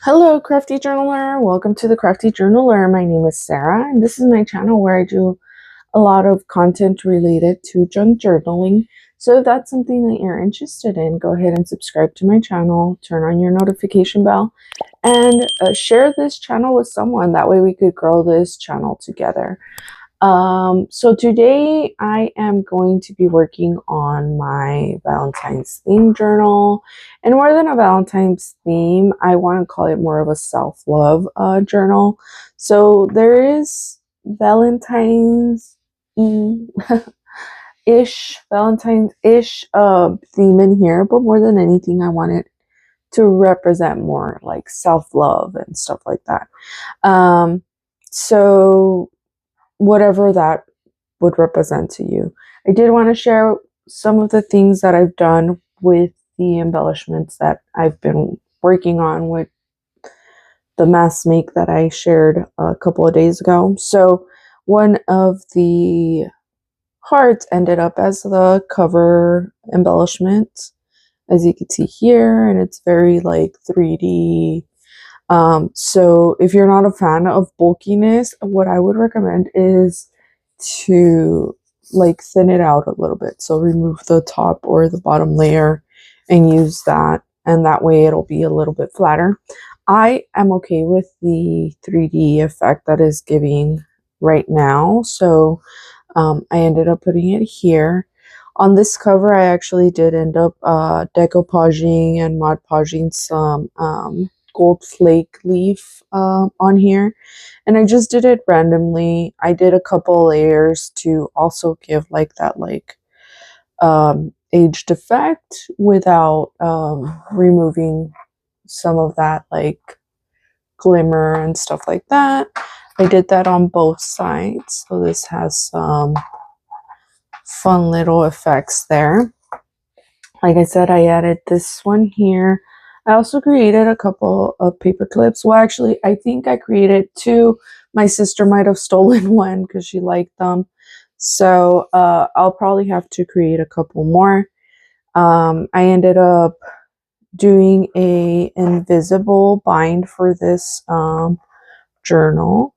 Hello, Crafty Journaler. Welcome to the Crafty Journaler. My name is Sarah, and this is my channel where I do a lot of content related to junk journaling. So if that's something that you're interested in, go ahead and subscribe to my channel, turn on your notification bell, and share this channel with someone. That way we could grow this channel together. So today I am going to be working on my Valentine's theme journal, and more than a Valentine's theme, I want to call it more of a self-love journal. So there is Valentine's ish Valentine's-ish theme in here, but more than anything, I want it to represent more like self-love and stuff like that. So whatever that would represent to you. I did want to share some of the things that I've done with the embellishments that I've been working on with the mask make that I shared a couple of days ago. So one of the hearts ended up as the cover embellishment, as you can see here, and it's very like 3D. So if you're not a fan of bulkiness, what I would recommend is to like thin it out a little bit. So remove the top or the bottom layer and use that, and that way it'll be a little bit flatter. I am okay with the 3D effect that is giving right now, so I ended up putting it here. On this cover, I actually did end up decoupaging and Mod Podging some gold flake leaf on here, and I just did it randomly. I did a couple layers to also give like that like aged effect without removing some of that like glimmer and stuff like that. I did that on both sides, so this has some fun little effects there. Like I said, I added this one here. I also created a couple of paper clips. Well, actually, I think I created two. My sister might have stolen one because she liked them. So I'll probably have to create a couple more. I ended up doing a invisible bind for this journal.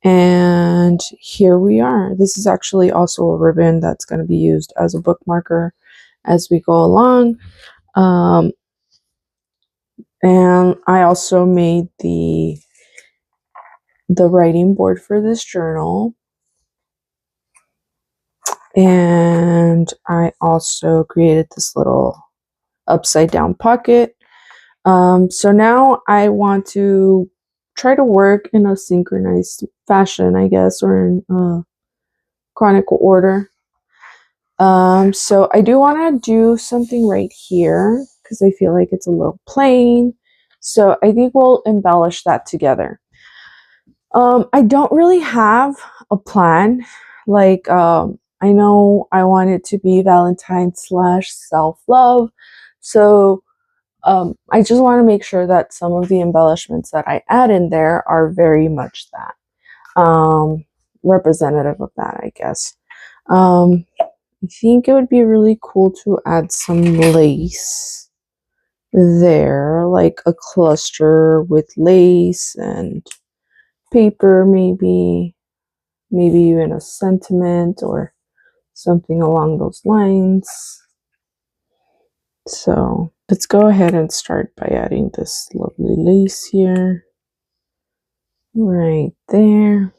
And here we are. This is actually also a ribbon that's going to be used as a bookmarker as we go along. And I also made the writing board for this journal. And I also created this little upside down pocket. So now I want to try to work in a synchronized fashion, I guess, or in chronicle order. So I do want to do something right here because I feel like it's a little plain. So I think we'll embellish that together. I don't really have a plan. Like, I know I want it to be Valentine's / self-love. So I just want to make sure that some of the embellishments that I add in there are very much that. Representative of that, I guess. I think it would be really cool to add some lace there, like a cluster with lace and paper, maybe even a sentiment or something along those lines. So let's go ahead and start by adding this lovely lace here, right there.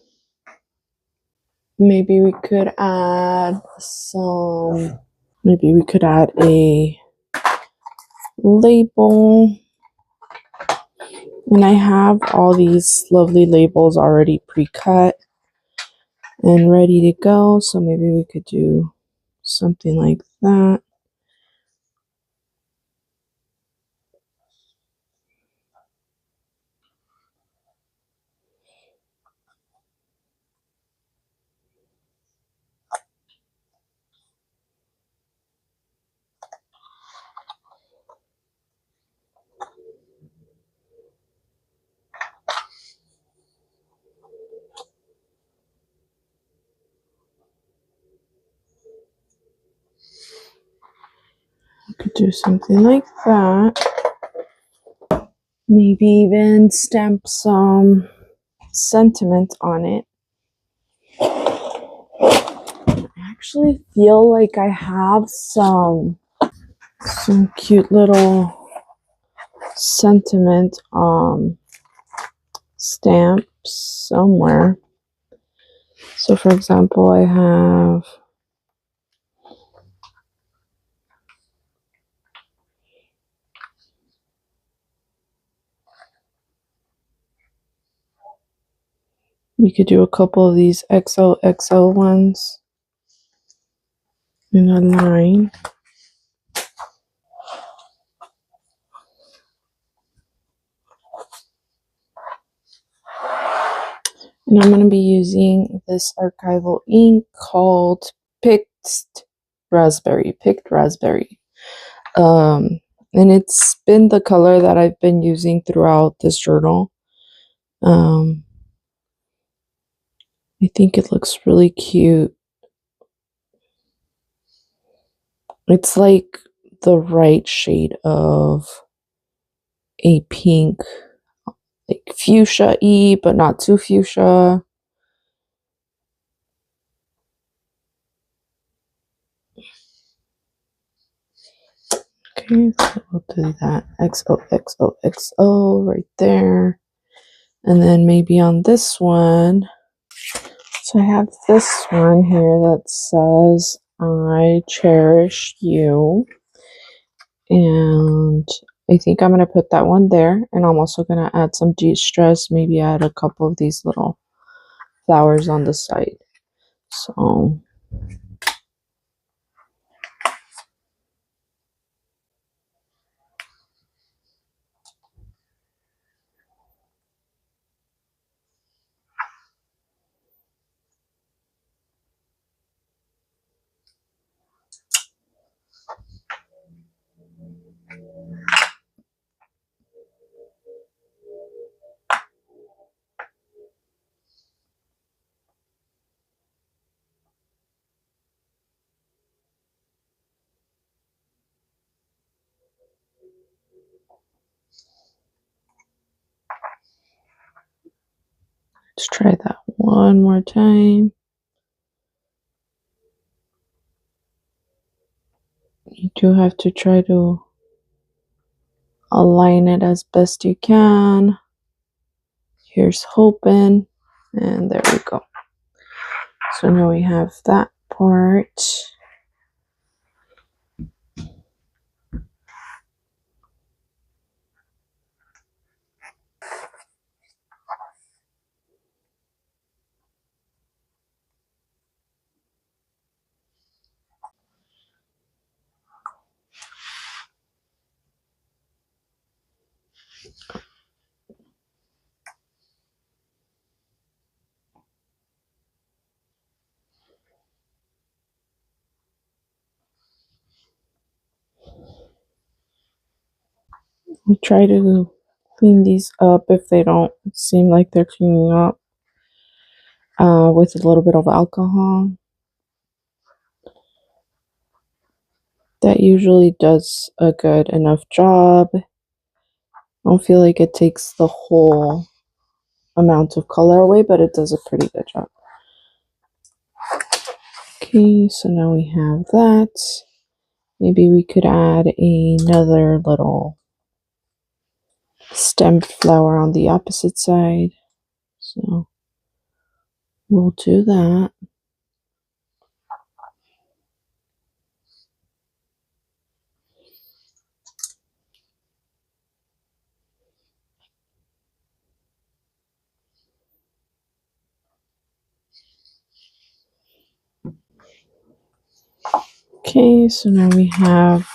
Maybe we could add a label. And I have all these lovely labels already pre-cut and ready to go. So maybe we could do something like that. Could do something like that. Maybe even stamp some sentiment on it. I actually feel like I have some cute little sentiment stamps somewhere. So for example, I have we could do a couple of these XOXO ones in a line. And I'm going to be using this archival ink called Picked Raspberry. And it's been the color that I've been using throughout this journal. I think it looks really cute. It's like the right shade of a pink, like fuchsia-y, but not too fuchsia. Okay, so we'll do that XOXOXO right there. And then maybe on this one, so I have this one here that says, I cherish you. And I think I'm going to put that one there. And I'm also going to add some de-stress, maybe add a couple of these little flowers on the side. So let's try that one more time. You do have to try to align it as best you can. Here's hoping, and there we go. So now we have that part. I'll try to clean these up if they don't seem like they're cleaning up with a little bit of alcohol. That usually does a good enough job. I don't feel like it takes the whole amount of color away, but it does a pretty good job. Okay, so now we have that. Maybe we could add another little stemmed flower on the opposite side. So we'll do that. Okay, so now we have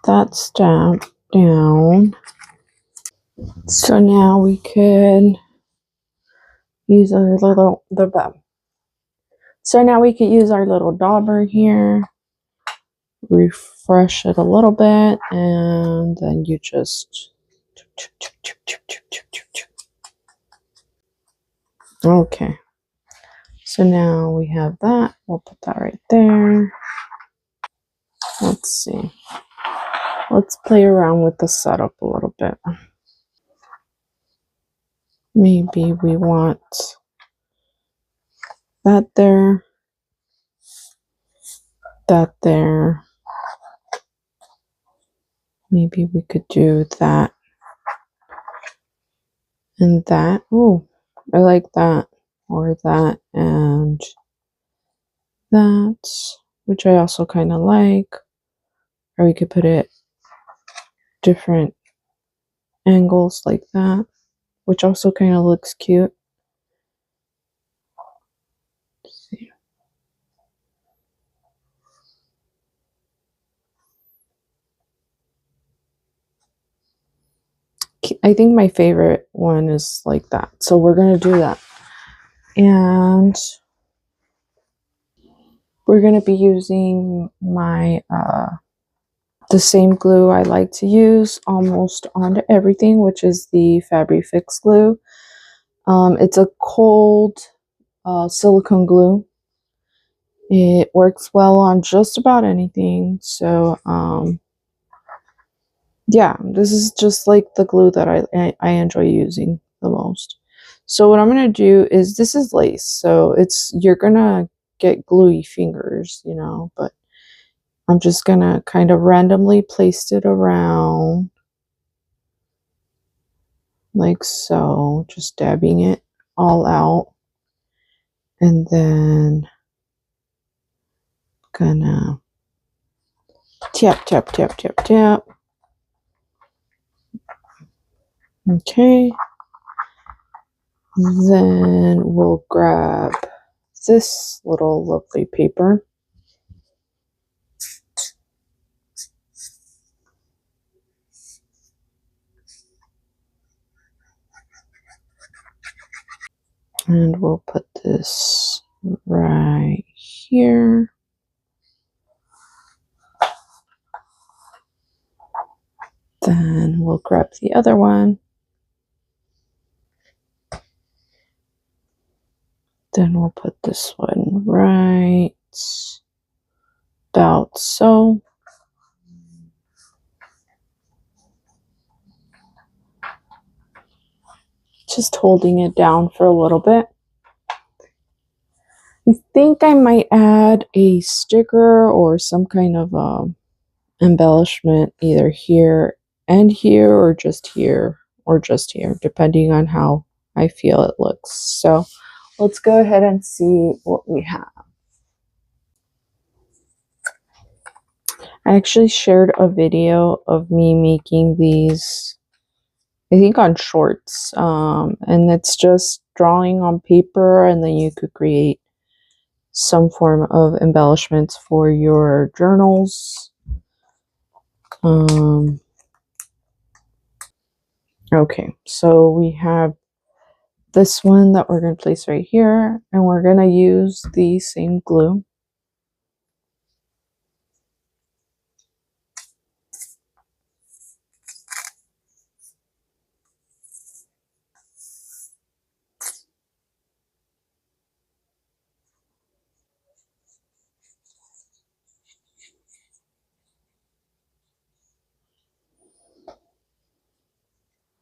that stamp down. So now we can use our little dauber here, refresh it a little bit, and then you just okay. So now we have that. We'll put that right there. Let's see. Let's play around with the setup a little bit. Maybe we want that there, that there. Maybe we could do that and that. Oh, I like that. Or that and that, which I also kind of like. Or we could put it different angles like that, which also kind of looks cute. Let's see. I think my favorite one is like that. So we're going to do that. And we're going to be using my the same glue I like to use almost onto everything, which is the Fabri-Fix glue. It's a cold silicone glue. It works well on just about anything. So yeah, this is just like the glue that I enjoy using the most. So what I'm gonna do is, this is lace, so you're gonna get gluey fingers, you know, but I'm just gonna kind of randomly place it around like so, just dabbing it all out, and then gonna tap, tap, tap, tap, tap. Okay. Then we'll grab this little lovely paper. And we'll put this right here. Then we'll grab the other one. Then we'll put this one right about so. Just holding it down for a little bit. I think I might add a sticker or some kind of embellishment either here and here, or just here, depending on how I feel it looks. So let's go ahead and see what we have. I actually shared a video of me making these, I think on Shorts, and it's just drawing on paper, and then you could create some form of embellishments for your journals. Okay, so we have this one that we're going to place right here, and we're going to use the same glue.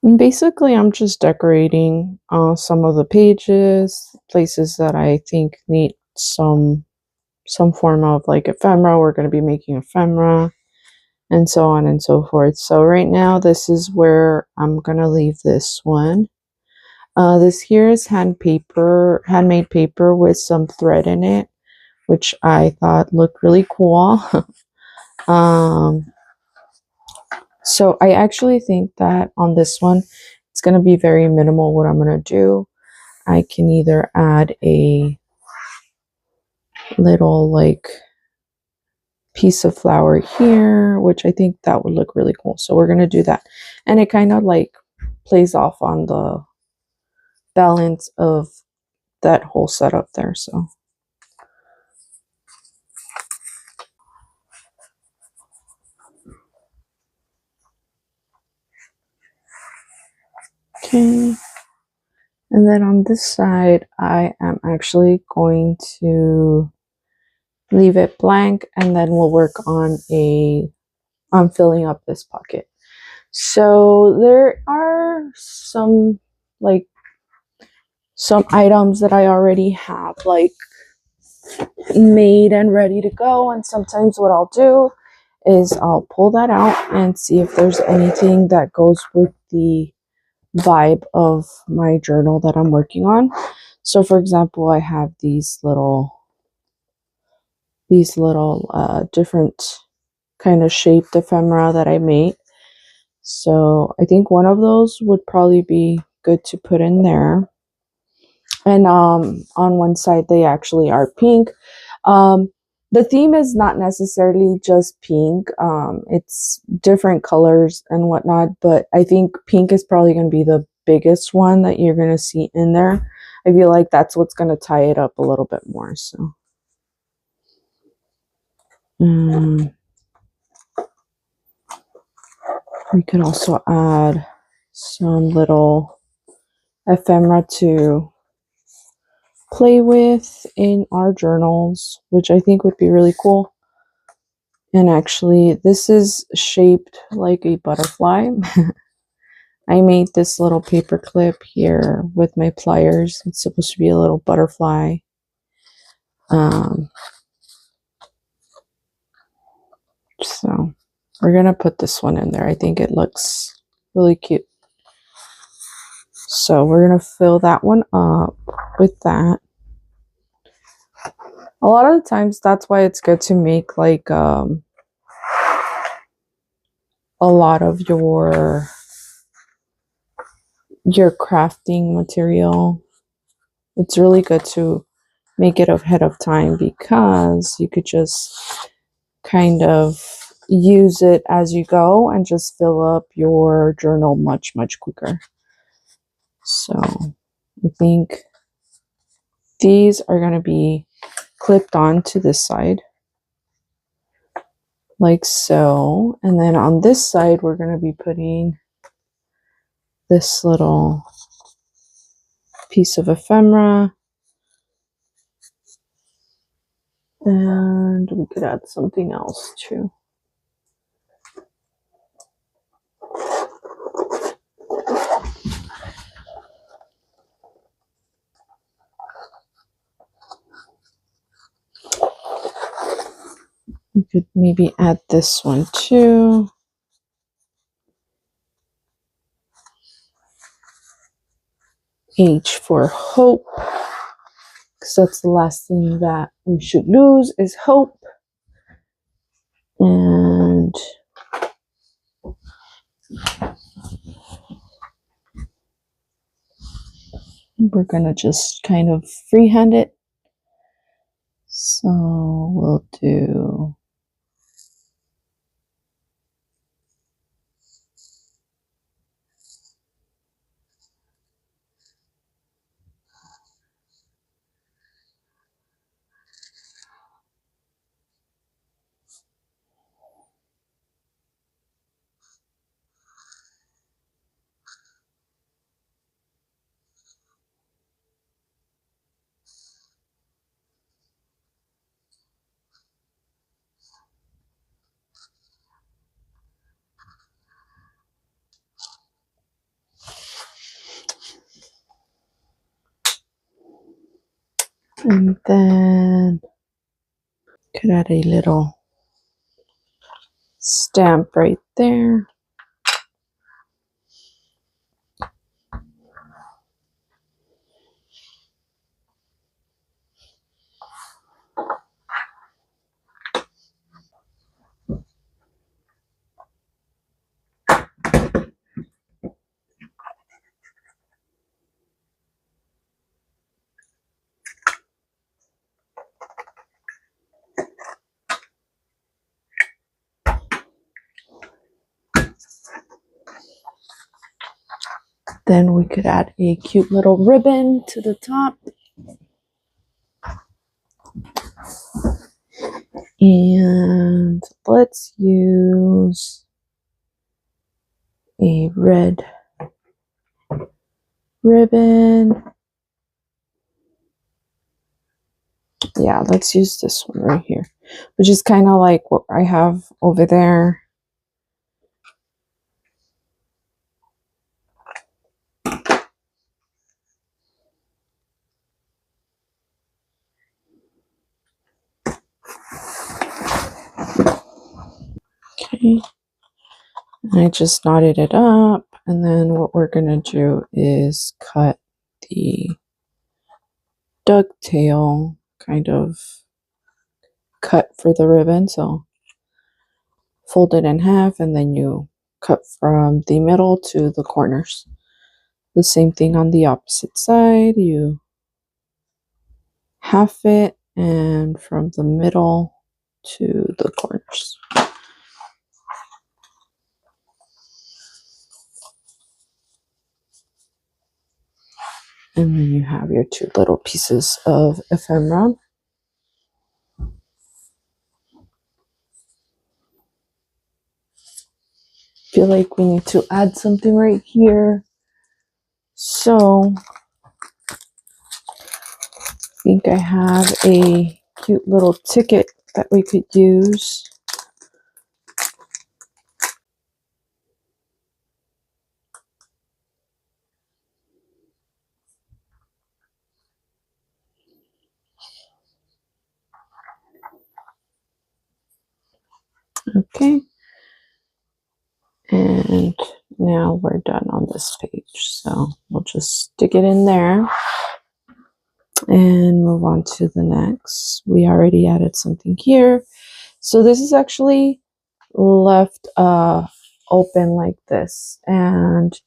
And basically, I'm just decorating some of the pages, places that I think need some form of like ephemera. We're going to be making ephemera, and so on and so forth. So right now, this is where I'm going to leave this one. This here is handmade paper with some thread in it, which I thought looked really cool. So I actually think that on this one, it's going to be very minimal what I'm going to do. I can either add a little like piece of flower here, which I think that would look really cool. So we're going to do that. And it kind of like plays off on the balance of that whole setup there. So okay. And then on this side, I am actually going to leave it blank, and then we'll work on a I'm filling up this pocket. So there are some items that I already have like made and ready to go, and sometimes what I'll do is I'll pull that out and see if there's anything that goes with the vibe of my journal that I'm working on. So for example, I have these little different kind of shaped ephemera that I made. So I think one of those would probably be good to put in there. And on one side they actually are pink. The theme is not necessarily just pink. It's different colors and whatnot, but I think pink is probably going to be the biggest one that you're going to see in there. I feel like that's what's going to tie it up a little bit more. So we could also add some little ephemera to play with in our journals, which I think would be really cool. And actually, this is shaped like a butterfly. I made this little paper clip here with my pliers. It's supposed to be a little butterfly. So we're going to put this one in there. I think it looks really cute. So we're going to fill that one up with that. A lot of the times, that's why it's good to make like a lot of your crafting material. It's really good to make it ahead of time because you could just kind of use it as you go and just fill up your journal much quicker. So I think these are going to be clipped on to this side like so, and then on this side we're going to be putting this little piece of ephemera, and we could add something else too. We could maybe add this one too. H for hope, because that's the last thing that we should lose is hope. And we're gonna just kind of freehand it. So we'll do and then could add a little stamp right there. Then we could add a cute little ribbon to the top. And let's use a red ribbon. Yeah, let's use this one right here, which is kind of like what I have over there. Okay. And I just knotted it up, and then what we're going to do is cut the ducktail kind of cut for the ribbon. So fold it in half, and then you cut from the middle to the corners. The same thing on the opposite side. You half it, and from the middle to the corners. And then you have your two little pieces of ephemera. Feel like we need to add something right here. So I think I have a cute little ticket that we could use. Okay. And now we're done on this page. So we'll just stick it in there and move on to the next. We already added something here. So this is actually left open like this, and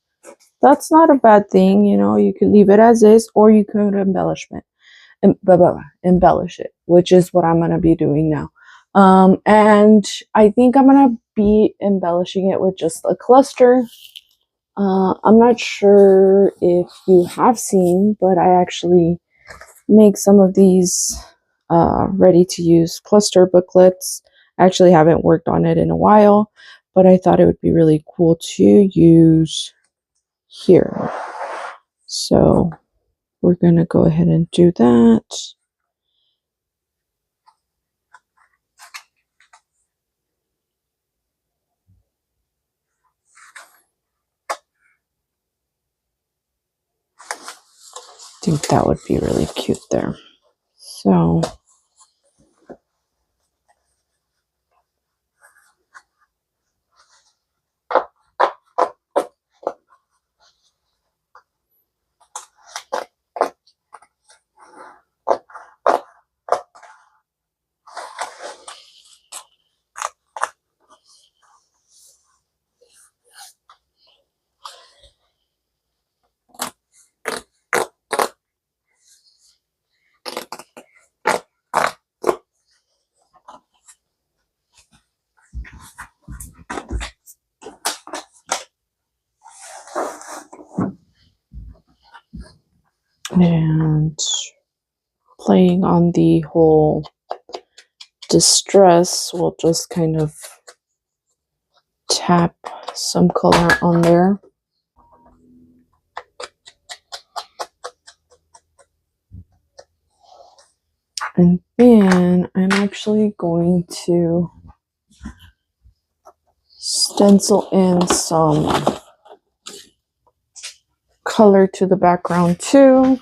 that's not a bad thing. You know, you could leave it as is, or you could embellish it, which is what I'm going to be doing now. And I think I'm going to be embellishing it with just a cluster. I'm not sure if you have seen, but I actually make some of these ready to use cluster booklets. I actually haven't worked on it in a while, but I thought it would be really cool to use here. So we're going to go ahead and do that. I think that would be really cute there. So and playing on the whole distress, we'll just kind of tap some color on there. And then I'm actually going to stencil in some color to the background too.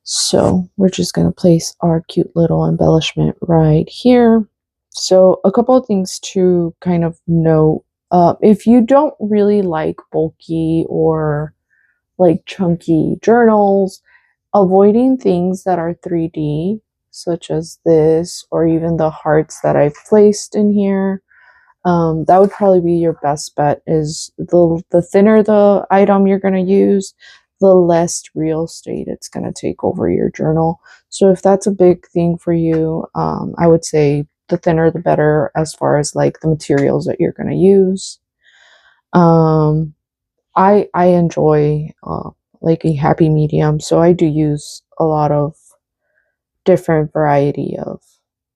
So we're just going to place our cute little embellishment right here. So a couple of things to kind of note. If you don't really like bulky or like chunky journals, avoiding things that are 3D, such as this, or even the hearts that I've placed in here, that would probably be your best bet. Is the thinner the item you're going to use, the less real estate it's going to take over your journal. So if that's a big thing for you, I would say the thinner the better as far as like the materials that you're going to use. I enjoy like a happy medium, so I do use a lot of different variety of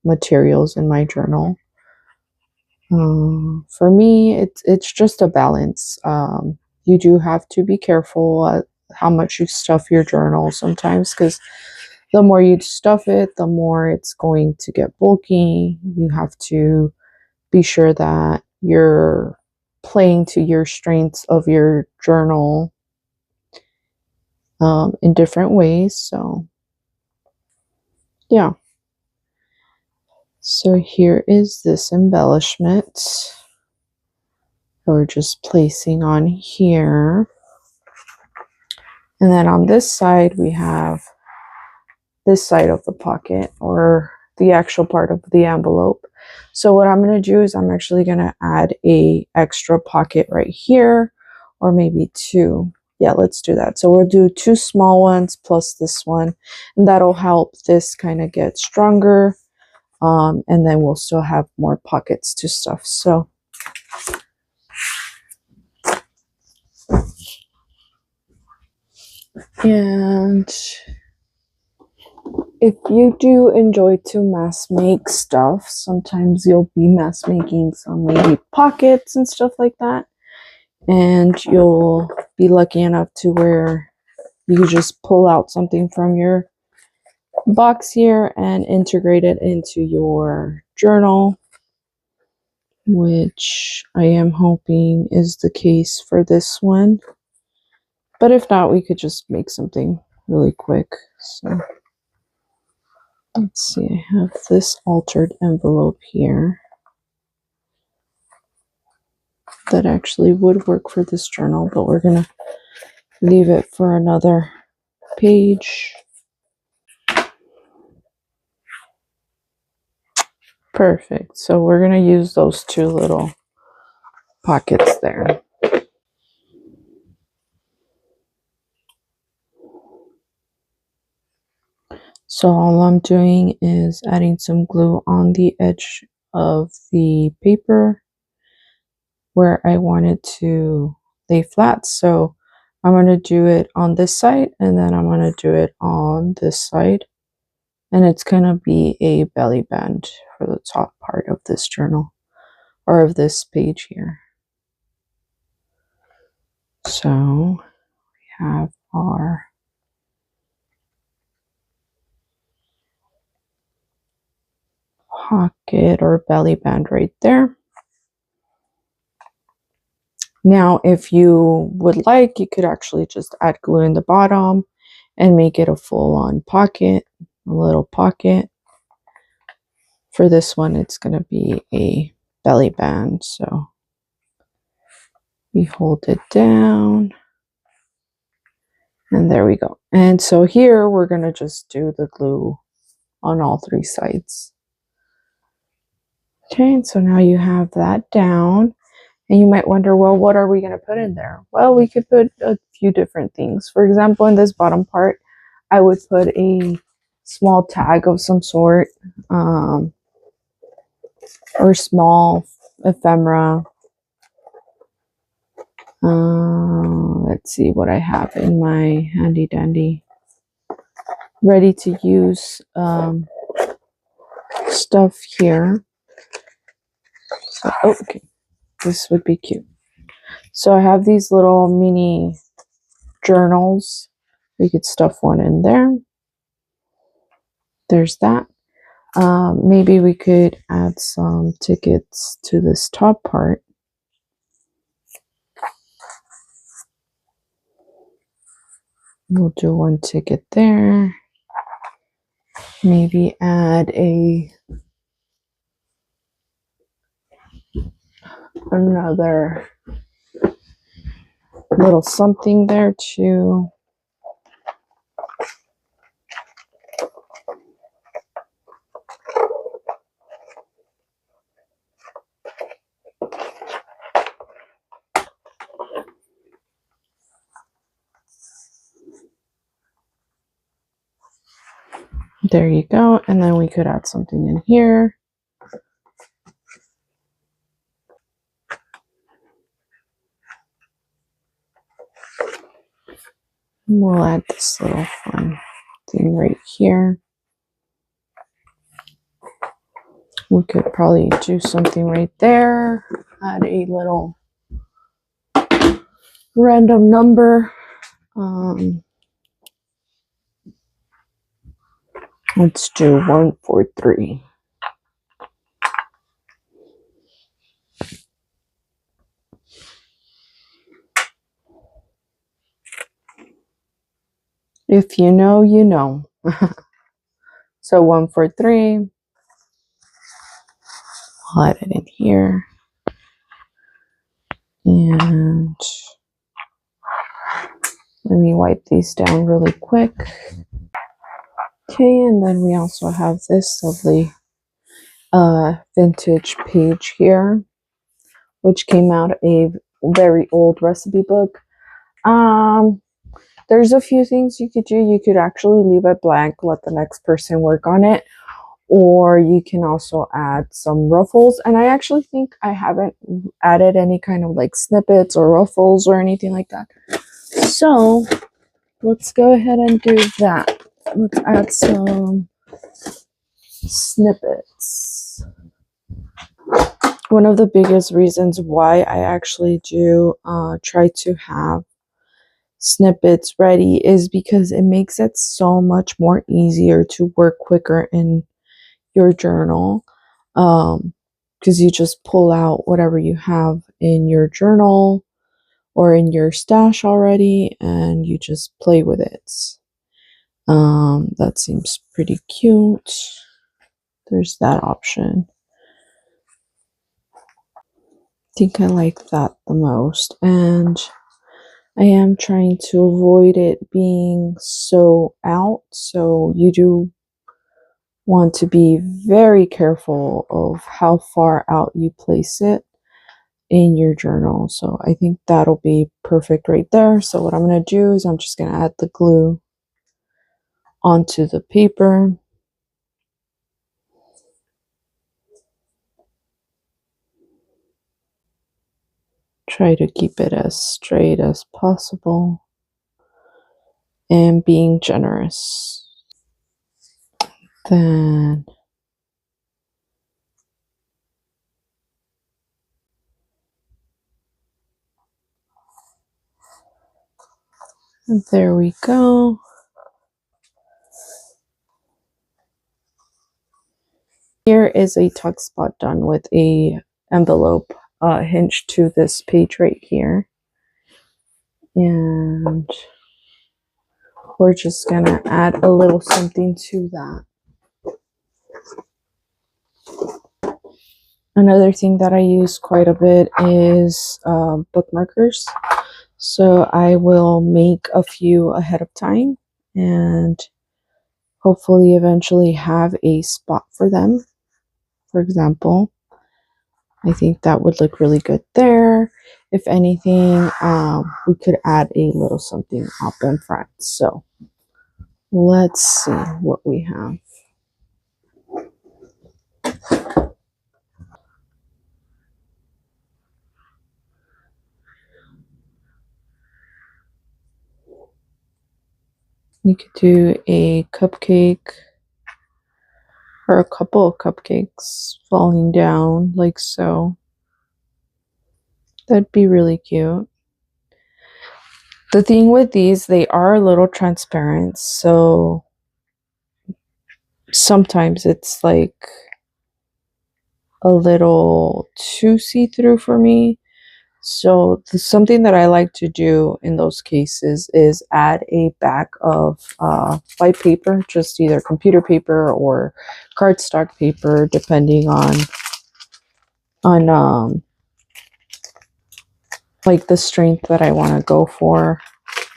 materials in my journal. For me, it's just a balance. You do have to be careful at how much you stuff your journal sometimes, because the more you stuff it, the more it's going to get bulky. You have to be sure that you're playing to your strengths of your journal in different ways. So, yeah. So here is this embellishment we're just placing on here. And then on this side, we have this side of the pocket, or the actual part of the envelope. So what I'm going to do is I'm actually going to add a extra pocket right here, or maybe two. Yeah, let's do that. So we'll do two small ones plus this one, and that'll help this kind of get stronger. And then we'll still have more pockets to stuff. So and if you do enjoy to mass make stuff, sometimes you'll be mass making some maybe pockets and stuff like that. And you'll be lucky enough to where you just pull out something from your box here and integrate it into your journal, which I am hoping is the case for this one. But if not, we could just make something really quick. So let's see, I have this altered envelope here that actually would work for this journal, but we're gonna leave it for another page. Perfect. So we're gonna use those two little pockets there. So all I'm doing is adding some glue on the edge of the paper where I wanted to lay flat. So I'm going to do it on this side, and then I'm going to do it on this side. And it's going to be a belly band for the top part of this journal, or of this page here. So we have our pocket or belly band right there. Now, if you would like, you could actually just add glue in the bottom and make it a full-on pocket, a little pocket. For this one, it's going to be a belly band. So we hold it down, and there we go. And so here we're going to just do the glue on all three sides. Okay, so now you have that down. And you might wonder, well, what are we going to put in there? Well, we could put a few different things. For example, in this bottom part, I would put a small tag of some sort, or small ephemera. Let's see what I have in my handy dandy ready to use stuff here. So, okay, this would be cute. So I have these little mini journals. We could stuff one in there. There's that. Maybe we could add some tickets to this top part. We'll do one ticket there. Maybe add another little something there too. There you go. And then we could add something in here. We'll add this little fun thing right here. We could probably do something right there. Add a little random number. Let's do 143. If you know, you know. So 143. I'll add it in here. And let me wipe these down really quick. Okay, and then we also have this lovely vintage page here, which came out of a very old recipe book. There's a few things you could do. You could actually leave it blank, let the next person work on it, or you can also add some ruffles. And I actually think I haven't added any kind of like snippets or ruffles or anything like that. So let's go ahead and do that. Let's add some snippets. One of the biggest reasons why I actually do try to have snippets ready is because it makes it so much more easier to work quicker in your journal, because you just pull out whatever you have in your journal or in your stash already and you just play with it. That seems pretty cute. There's that option. I think I like that the most, and I am trying to avoid it being so out, so you do want to be very careful of how far out you place it in your journal. So I think that'll be perfect right there. So what I'm going to do is I'm just going to add the glue onto the paper. Try to keep it as straight as possible and being generous. Then there we go. Here is a tuck spot done with a envelope hinged to this page right here. And we're just gonna add a little something to that. Another thing that I use quite a bit is bookmarkers. So I will make a few ahead of time and hopefully eventually have a spot for them. For example, I think that would look really good there. If anything, we could add a little something up in front. So let's see what we have. You could do a cupcake or a couple of cupcakes falling down like so. That'd be really cute. The thing with these, they are a little transparent, so sometimes it's like a little too see-through for me. So something that I like to do in those cases is add a back of white paper, just either computer paper or cardstock paper, depending on like the strength that I want to go for,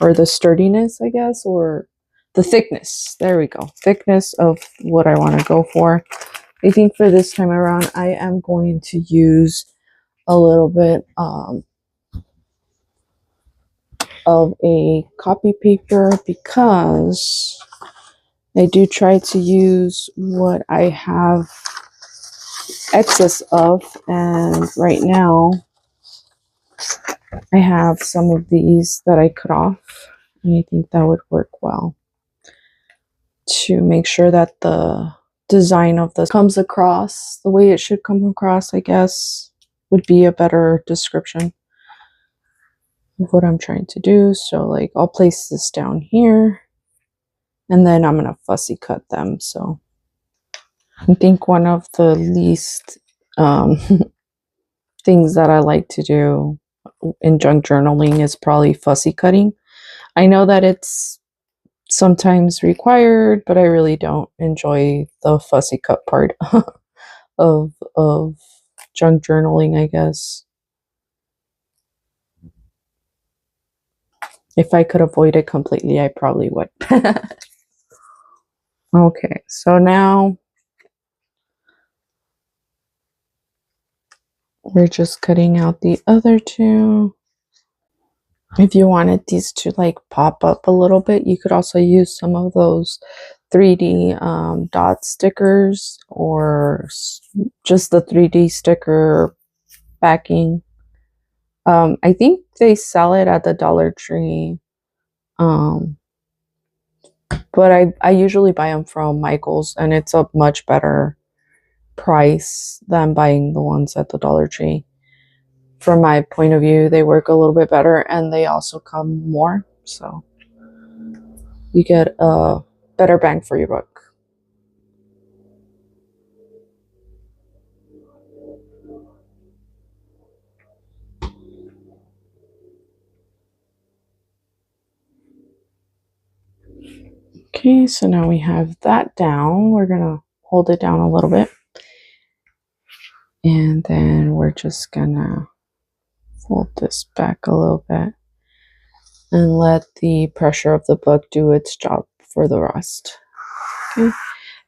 or the sturdiness, I guess, or the thickness. There we go. Thickness of what I want to go for. I think for this time around, I am going to use a little bit of a copy paper because I do try to use what I have excess of, and right now I have some of these that I cut off And I think that would work well to make sure that the design of this comes across the way it should come across, I guess, would be a better description of what I'm trying to do. So like I'll place this down here and then I'm gonna fussy cut them. So I think one of the least things that I like to do in junk journaling is probably fussy cutting. I know that it's sometimes required, but I really don't enjoy the fussy cut part of junk journaling, I guess. If I could avoid it completely, I probably would. Okay, so now we're just cutting out the other two. If you wanted these to like pop up a little bit, you could also use some of those 3D dot stickers or just the 3D sticker backing. I think they sell it at the Dollar Tree. But I usually buy them from Michael's and it's a much better price than buying the ones at the Dollar Tree. From my point of view, they work a little bit better and they also come more. So you get a better bang for your buck. Okay, so now we have that down. We're going to hold it down a little bit. And then we're just going to fold this back a little bit and let the pressure of the book do its job for the rest. Okay.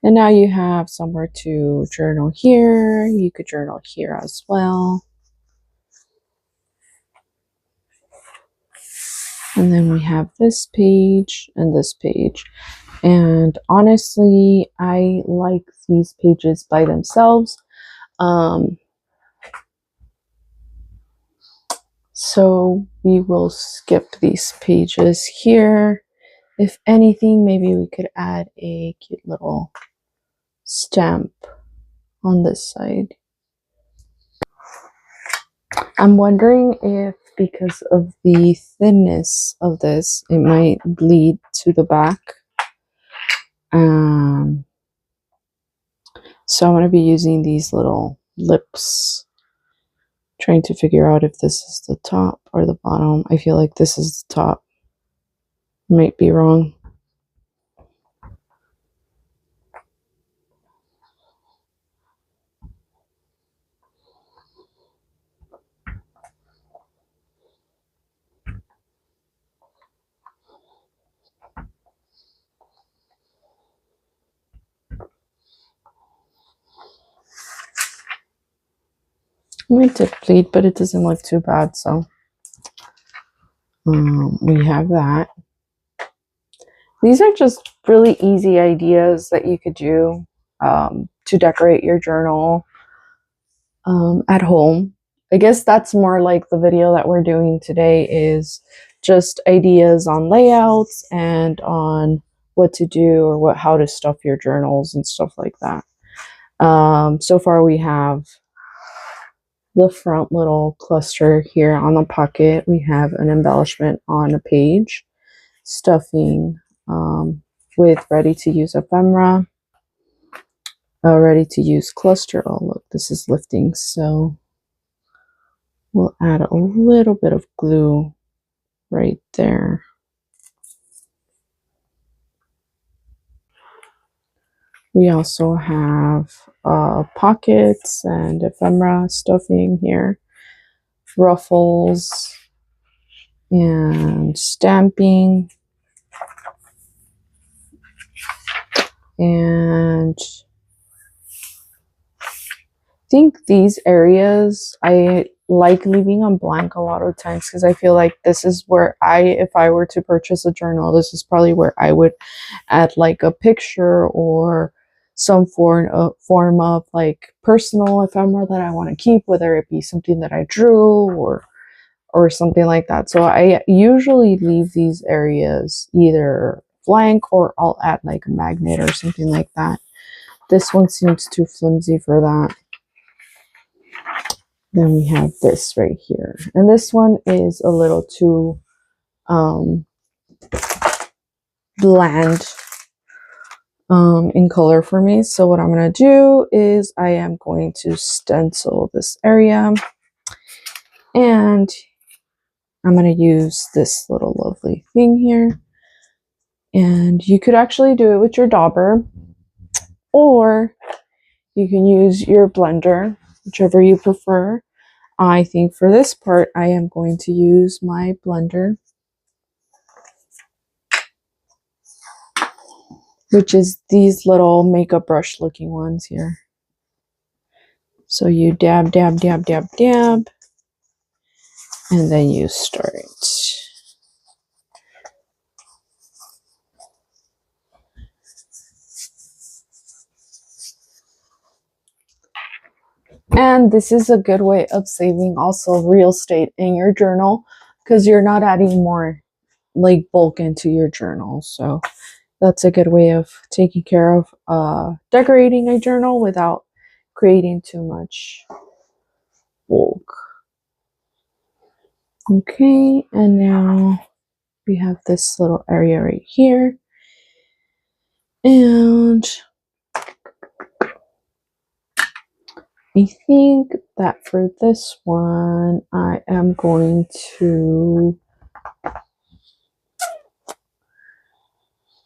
And now you have somewhere to journal here. You could journal here as well. And then we have this page and this page. And honestly, I like these pages by themselves. So we will skip these pages here. If anything, maybe we could add a cute little stamp on this side. I'm wondering if because of the thinness of this, it might bleed to the back. So I'm going to be using these little lips, trying to figure out if this is the top or the bottom. I feel like this is the top. Might be wrong. It might did bleed, but it doesn't look too bad, so we have that. These are just really easy ideas that you could do to decorate your journal at home. I guess that's more like the video that we're doing today is just ideas on layouts and on what to do or how to stuff your journals and stuff like that. So far we have the front little cluster here on the pocket. We have an embellishment on a page, stuffing with ready-to-use ephemera, a ready-to-use cluster. Oh, look, this is lifting, so we'll add a little bit of glue right there. We also have pockets and ephemera stuffing here, ruffles, and stamping. And I think these areas I like leaving them blank a lot of times because I feel like this is where if I were to purchase a journal, this is probably where I would add like a picture or some form of like personal ephemera that I want to keep, whether it be something that I drew or or something like that. So I usually leave these areas either blank or I'll add like a magnet or something like that. This one seems too flimsy for that. Then we have this right here. And this one is a little too bland in color for me. So what I'm going to do is I am going to stencil this area. And I'm going to use this little lovely thing here. And you could actually do it with your dauber, or you can use your blender, whichever you prefer. I think for this part, I am going to use my blender, which is these little makeup brush looking ones here. So you dab, dab, dab, dab, dab, and then you start. And this is a good way of saving also real estate in your journal, because you're not adding more like bulk into your journal. So that's a good way of taking care of decorating a journal without creating too much bulk. Okay, and now we have this little area right here. And I think that for this one, I am going to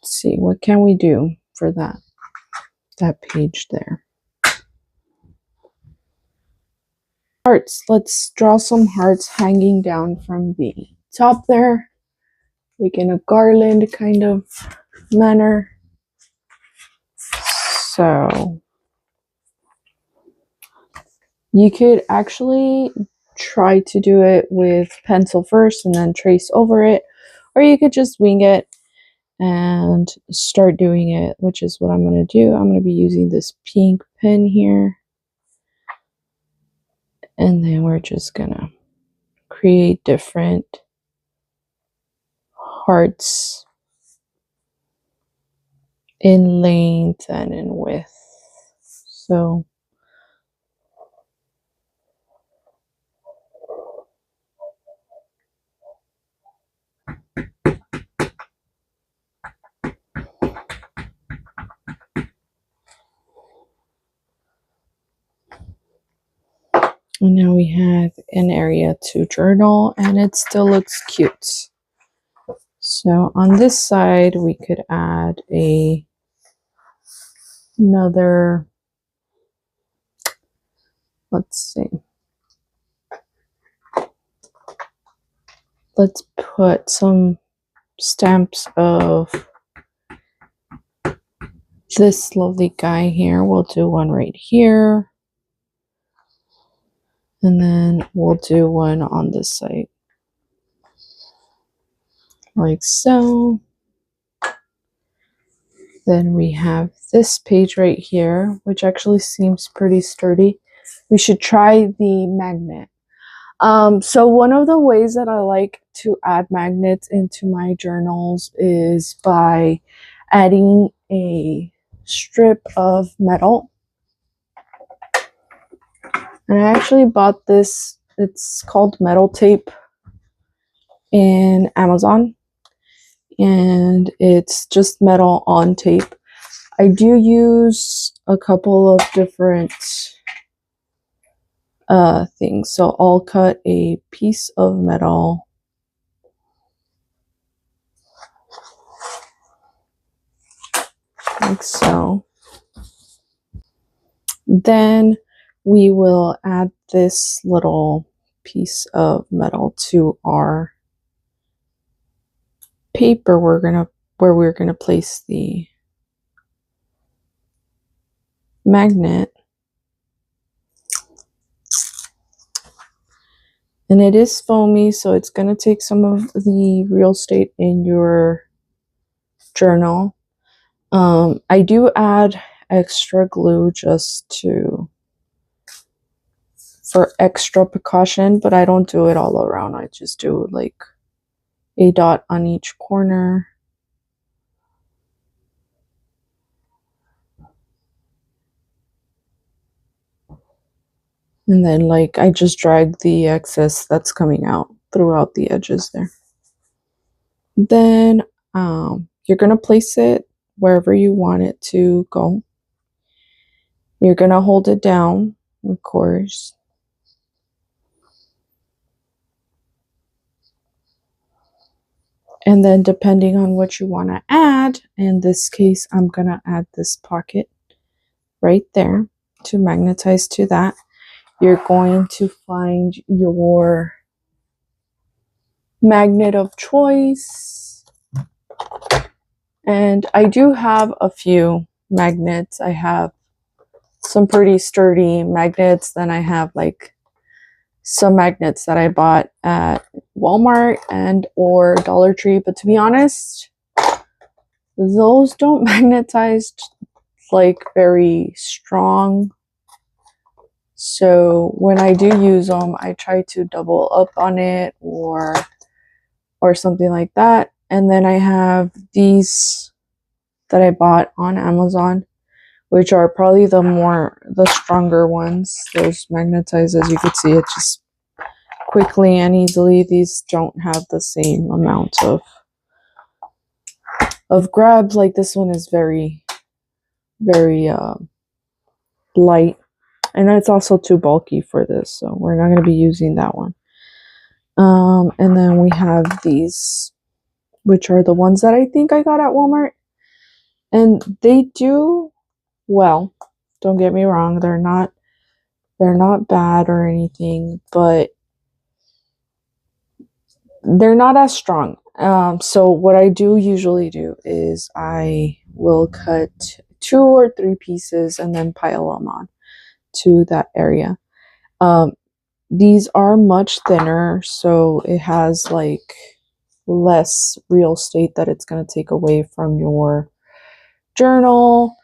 see, what can we do for that page there? Hearts. Let's draw some hearts hanging down from the top there, like in a garland kind of manner. So you could actually try to do it with pencil first and then trace over it, or you could just wing it and start doing it, which is what I'm going to do. I'm going to be using this pink pen here, and then we're just going to create different hearts in length and in width. So and now we have an area to journal, and it still looks cute. So on this side, we could add another, let's see. Let's put some stamps of this lovely guy here. We'll do one right here. And then we'll do one on this side. Like so. Then we have this page right here, which actually seems pretty sturdy. We should try the magnet. So one of the ways that I like to add magnets into my journals is by adding a strip of metal. And I actually bought this, it's called metal tape in Amazon. And it's just metal on tape. I do use a couple of different things. So I'll cut a piece of metal like so. Then we will add this little piece of metal to our paper where we're gonna place the magnet. And it is foamy, so it's gonna take some of the real estate in your journal. I do add extra glue just to for extra precaution, but I don't do it all around. I just do like a dot on each corner. And then like I just drag the excess that's coming out throughout the edges there. Then you're going to place it wherever you want it to go. You're going to hold it down, of course. And then depending on what you want to add, in this case, I'm going to add this pocket right there to magnetize to that. You're going to find your magnet of choice. And I do have a few magnets. I have some pretty sturdy magnets. Then I have like some magnets that I bought at Walmart and or Dollar Tree. But to be honest, those don't magnetize like very strong. So when I do use them, I try to double up on it or something like that. And then I have these that I bought on Amazon, which are probably the stronger ones. Those magnetize, as you can see, it just quickly and easily. These don't have the same amount of grab. Like this one is very, very light, and it's also too bulky for this, so we're not going to be using that one. And then we have these, which are the ones that I think I got at Walmart, and they do well. Don't get me wrong; they're not bad or anything, but they're not as strong. So what I do usually do is I will cut 2 or 3 pieces and then pile them on to that area. These are much thinner, so it has like less real estate that it's going to take away from your journal.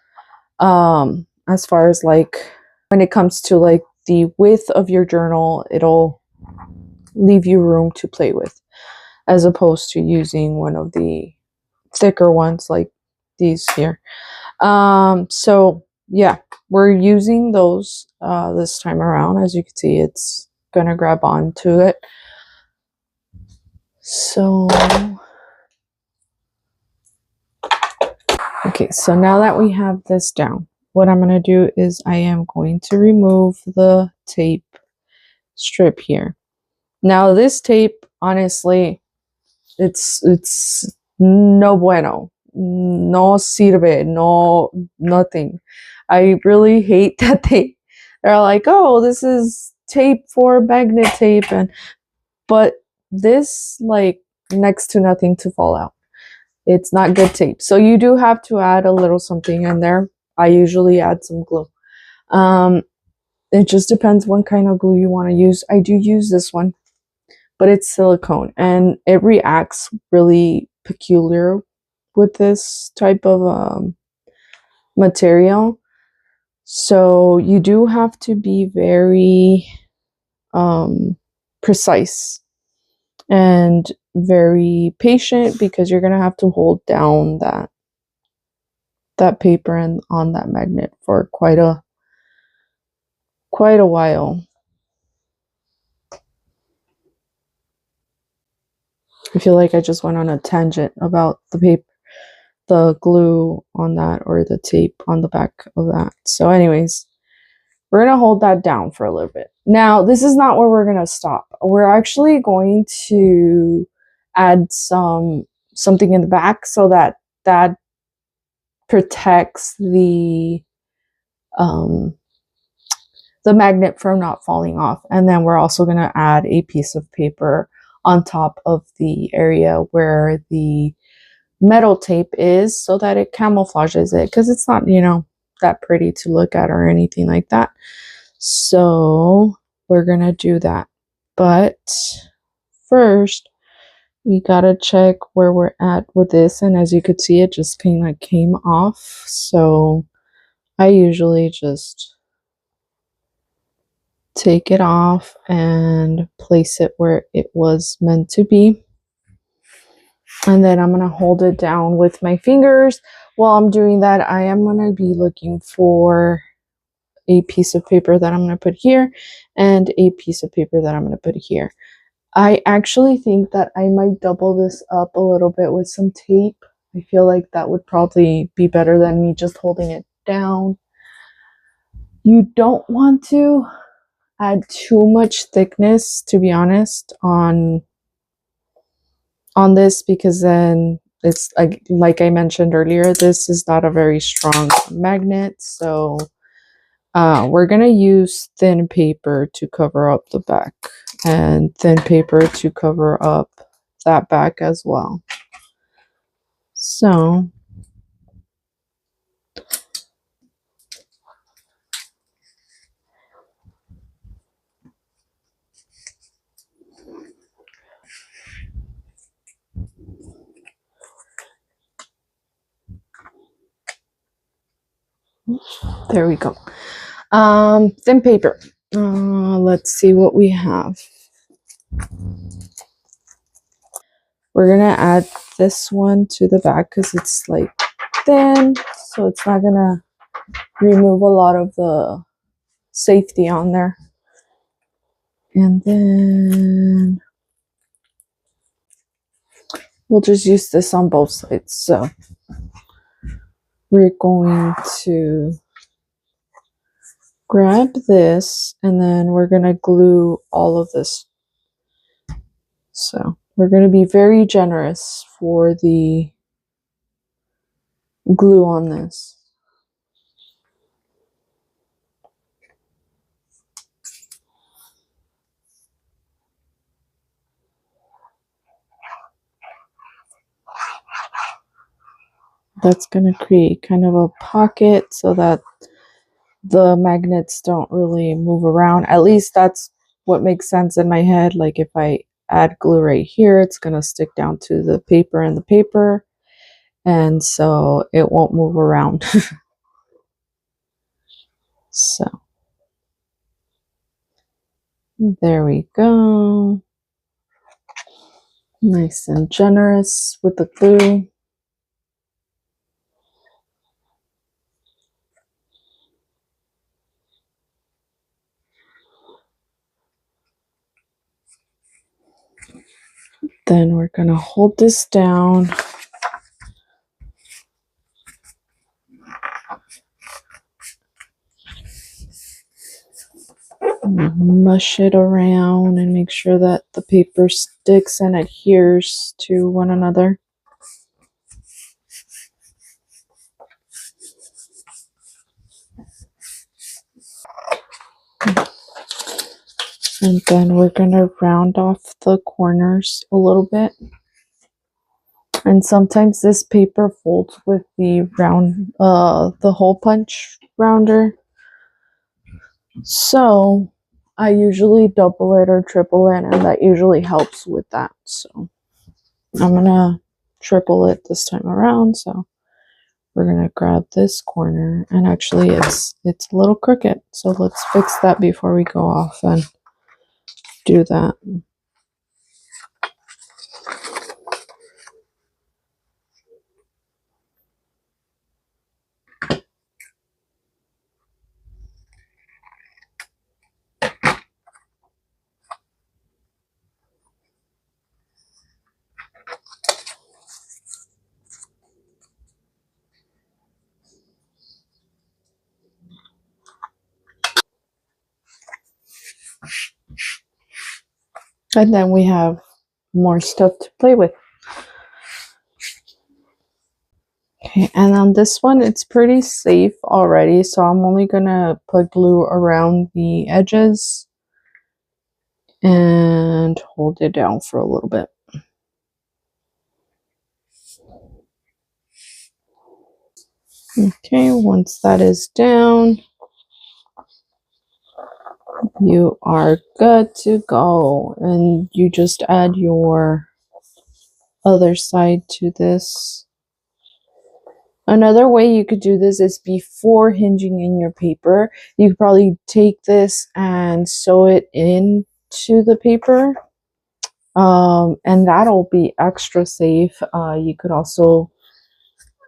As far as like when it comes to like the width of your journal, it'll leave you room to play with, as opposed to using one of the thicker ones like these here. So yeah, we're using those this time around. As you can see, it's gonna grab onto it. So okay, so now that we have this down, what I'm gonna do is I am going to remove the tape strip here. Now this tape, honestly, it's no bueno, no sirve, no nothing. I really hate that they're like, oh, this is tape for magnet tape, but this like next to nothing to fall out. It's not good tape, so you do have to add a little something in there. I usually add some glue. It just depends what kind of glue you want to use. I do use this one, but it's silicone and it reacts really peculiar with this type of material. So you do have to be very precise and very patient, because you're going to have to hold down that paper and on that magnet for quite a while. I feel like I just went on a tangent about the paper, the glue on that, or the tape on the back of that. So anyways, we're going to hold that down for a little bit. Now, this is not where we're going to stop. We're actually going to add something in the back so that protects the magnet from not falling off. And then we're also going to add a piece of paper on top of the area where the metal tape is, so that it camouflages it, because it's not, you know, that pretty to look at or anything like that. So we're going to do that. But first, we got to check where we're at with this. And as you could see, it just kind of came off. So I usually just take it off and place it where it was meant to be. And then I'm going to hold it down with my fingers. While I'm doing that, I am going to be looking for a piece of paper that I'm going to put here and a piece of paper that I'm going to put here. I actually think that I might double this up a little bit with some tape. I feel like that would probably be better than me just holding it down. You don't want to add too much thickness, to be honest, on this, because then it's like I mentioned earlier, this is not a very strong magnet, so we're gonna use thin paper to cover up the back and thin paper to cover up that back as well. So there we go. Thin paper. Let's see what we have. We're gonna add this one to the back because it's like thin, so it's not gonna remove a lot of the safety on there. And then we'll just use this on both sides. So we're going to grab this and then we're going to glue all of this. So we're going to be very generous for the glue on this. That's going to create kind of a pocket so that the magnets don't really move around. At least that's what makes sense in my head. Like if I add glue right here, it's going to stick down to the paper and the paper, and so it won't move around. So there we go. Nice and generous with the glue. Then we're going to hold this down. Mush it around and make sure that the paper sticks and adheres to one another. And then we're going to round off the corners a little bit. And sometimes this paper folds with the the hole punch rounder. So I usually double it or triple it, and that usually helps with that. So I'm gonna triple it this time around. So we're gonna grab this corner, and actually it's a little crooked. So let's fix that before we go off and do that. And then we have more stuff to play with. Okay, and on this one, it's pretty safe already, so I'm only gonna put glue around the edges and hold it down for a little bit. Okay, once that is down, you are good to go, and you just add your other side to this. Another way you could do this is before hinging in your paper. You could probably take this and sew it into the paper, and that'll be extra safe. You could also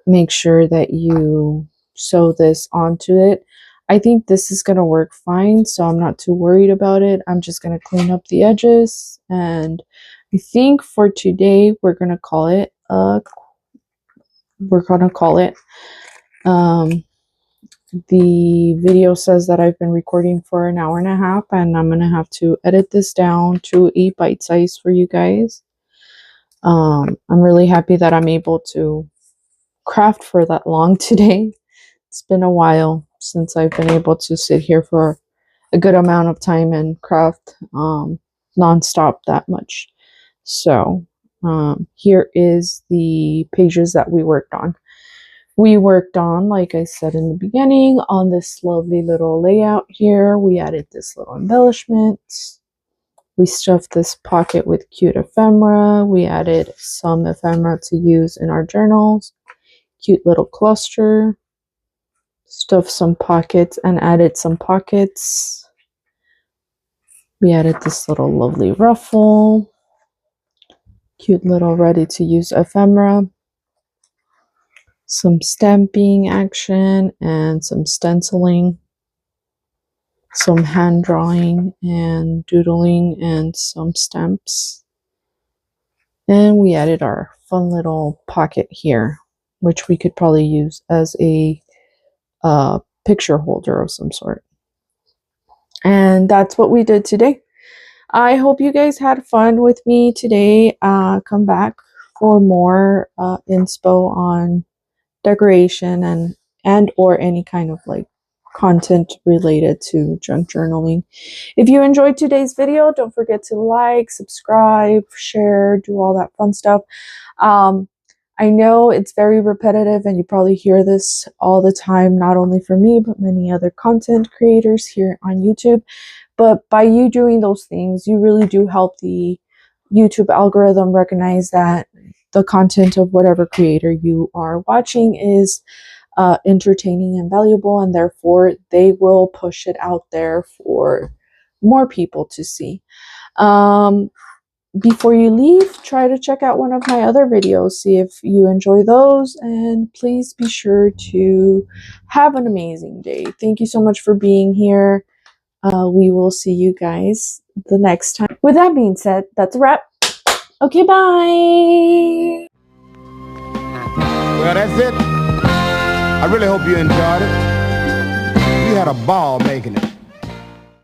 make sure that you sew this onto it. I think this is going to work fine, so I'm not too worried about it. I'm just going to clean up the edges, and I think for today we're going to call it the video says that I've been recording for an hour and a half, and I'm going to have to edit this down to a bite size for you guys. I'm really happy that I'm able to craft for that long today. It's been a while since I've been able to sit here for a good amount of time and craft nonstop that much. So here is the pages that we worked on. We worked on, like I said in the beginning, on this lovely little layout here. We added this little embellishment. We stuffed this pocket with cute ephemera. We added some ephemera to use in our journals. Cute little cluster. Stuffed some pockets and added some pockets. We added this little lovely ruffle. Cute little ready to use ephemera. Some stamping action and some stenciling. Some hand drawing and doodling and some stamps. And we added our fun little pocket here, which we could probably use as a picture holder of some sort. And that's what we did today. I hope you guys had fun with me today. Come back for more inspo on decoration and or any kind of like content related to junk journaling. If you enjoyed today's video, don't forget to like, subscribe, share, do all that fun stuff. I know it's very repetitive and you probably hear this all the time, not only from me, but many other content creators here on YouTube. But by you doing those things, you really do help the YouTube algorithm recognize that the content of whatever creator you are watching is entertaining and valuable, and therefore they will push it out there for more people to see. Before you leave, try to check out one of my other videos, see if you enjoy those, and please be sure to have an amazing day. Thank you so much for being here. We will see you guys the next time. With that being said, that's a wrap. Okay, bye. Well, that's it. I really hope you enjoyed it. We had a ball making it.